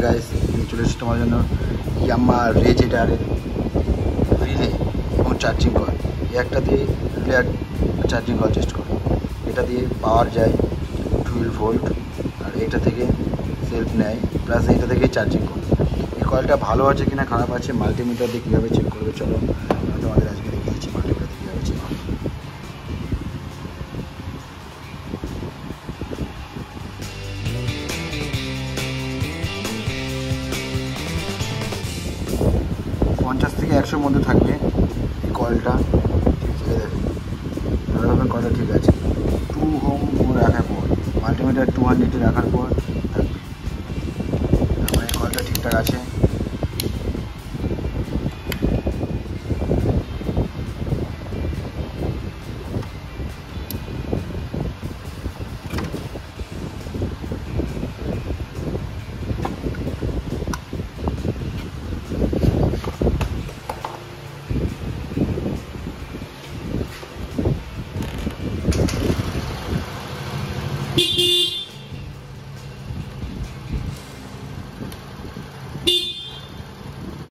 Guys, চলে এসেছি তোমার জন্য ইয়াম্মা রেজেডার রিলে এবং চার্জিং কয়েল। একটা দিয়ে রিলে আর চার্জিং কয়েল টেস্ট করো। এটা দিয়ে পাওয়ার যায় 12 ভোল্ট, আর এটা থেকে সেলফ নেয়, প্লাস এটা থেকে চার্জিং করো। এই কয়েলটা ভালো আছে কিনা খারাপ আছে মাল্টিমিটার দিয়ে কীভাবে চেক করবে চলো আমি তোমাদের আজকে দেখিয়ে দিচ্ছি মাল্টিমিটার দিয়ে কীভাবে চেক করবে। পঞ্চাশ থেকে 100 মধ্যে থাকবে এই কয়েলটা, ঠিক আছে? দেখুন কয়েলটা ঠিক আছে। 2 ওহম রাখার পর মাল্টিমিটার 200 রাখার পর থাকবে, তারপরে এই কয়েলটা ঠিকঠাক আছে।